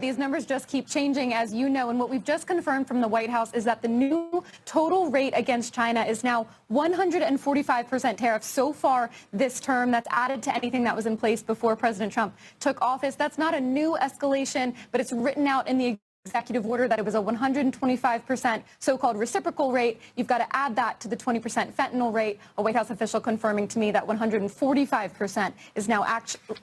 These numbers just keep changing, as you know, and what we've just confirmed from the White House is that the new total rate against China is now 145% tariff so far this term. That's added to anything that was in place before President Trump took office. That's not a new escalation, but it's written out in the executive order that it was a 125% so-called reciprocal rate. You've got to add that to the 20% fentanyl rate. A White House official confirming to me that 145% is now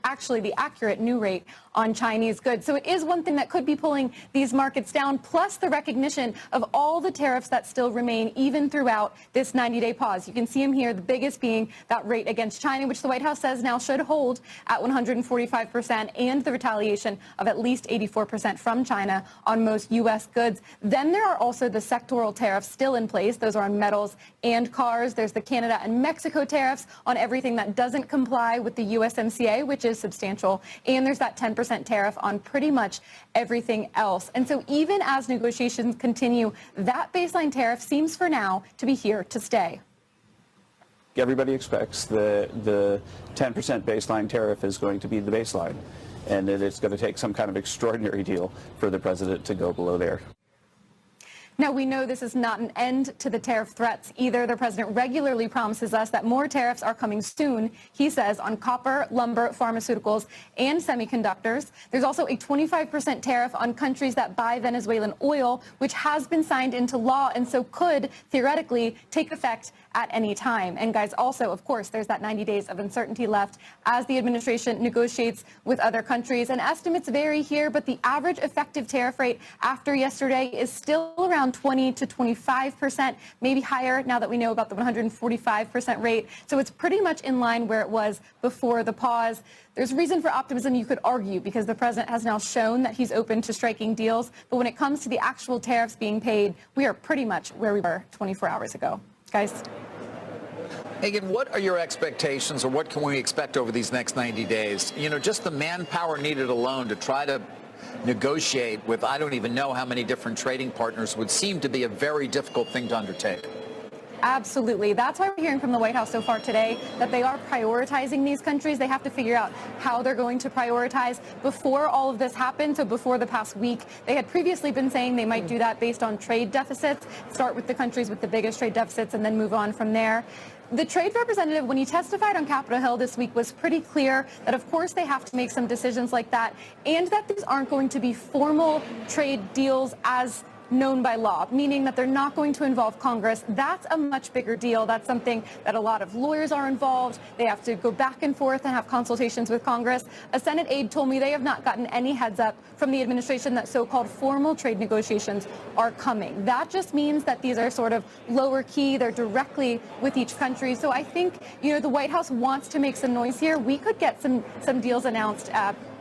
actually the accurate new rate on Chinese goods. So it is one thing that could be pulling these markets down, plus the recognition of all the tariffs that still remain even throughout this 90-day pause. You can see them here, the biggest being that rate against China, which the White House says now should hold at 145%, and the retaliation of at least 84% from China on most U.S. goods. Then there are also the sectoral tariffs still in place. Those are on metals and cars. There's the Canada and Mexico tariffs on everything that doesn't comply with the USMCA, which is substantial. And there's that 10% tariff on pretty much everything else. And so even as negotiations continue, that baseline tariff seems for now to be here to stay. Everybody expects the 10% baseline tariff is going to be the baseline, and that it's going to take some kind of extraordinary deal for the president to go below there. Now, we know this is not an end to the tariff threats either. The president regularly promises us that more tariffs are coming soon, he says, on copper, lumber, pharmaceuticals, and semiconductors. There's also a 25% tariff on countries that buy Venezuelan oil, which has been signed into law and so could theoretically take effect at any time. And guys, also, of course, there's that 90 days of uncertainty left as the administration negotiates with other countries. And estimates vary here, but the average effective tariff rate after yesterday is still around 20 to 25%, maybe higher now that we know about the 145% rate. So it's pretty much in line where it was before the pause. There's reason for optimism, you could argue, because the president has now shown that he's open to striking deals. But when it comes to the actual tariffs being paid, we are pretty much where we were 24 hours ago. Guys? Megan, what are your expectations, or what can we expect over these next 90 days? You know, just the manpower needed alone to try to negotiate with I don't even know how many different trading partners would seem to be a very difficult thing to undertake. Absolutely. That's why we're hearing from the White House so far today that they are prioritizing these countries. They have to figure out how they're going to prioritize. Before all of this happened, so before the past week, they had previously been saying they might do that based on trade deficits, start with the countries with the biggest trade deficits and then move on from there. The trade representative, when he testified on Capitol Hill this week, was pretty clear that, of course, they have to make some decisions like that, and that these aren't going to be formal trade deals as known by law, meaning that they're not going to involve Congress. That's a much bigger deal. That's something that a lot of lawyers are involved. They have to go back and forth and have consultations with Congress. A Senate aide told me they have not gotten any heads up from the administration that so-called formal trade negotiations are coming. That just means that these are sort of lower key. They're directly with each country. So I think, you know, the White House wants to make some noise here. We could get some deals announced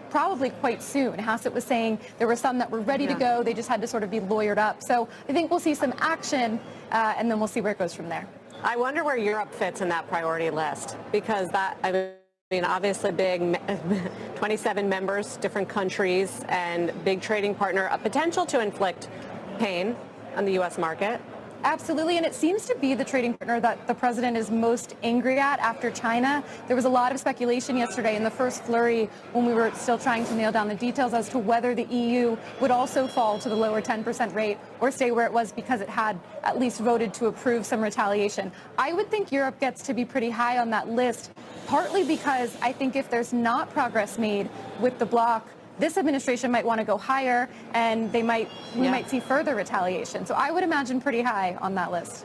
probably quite soon. Hassett was saying there were some that were ready to go. They just had to sort of be lawyered up. So I think we'll see some action, and then we'll see where it goes from there. I wonder where Europe fits in that priority list, because that, I mean, obviously big, 27 members, different countries, and big trading partner, a potential to inflict pain on the U.S. market. Absolutely, and it seems to be the trading partner that the president is most angry at after China. There was a lot of speculation yesterday in the first flurry when we were still trying to nail down the details as to whether the EU would also fall to the lower 10% rate or stay where it was because it had at least voted to approve some retaliation. I would think Europe gets to be pretty high on that list, partly because I think if there's not progress made with the bloc, this administration might want to go higher, and we might see further retaliation. So I would imagine pretty high on that list.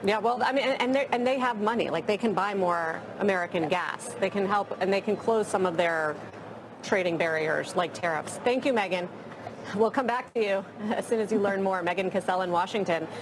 Yeah, well, I mean, and they have money. Like, they can buy more American gas. They can help, and they can close some of their trading barriers, like tariffs. Thank you, Megan. We'll come back to you as soon as you learn more. Megan Cassell in Washington.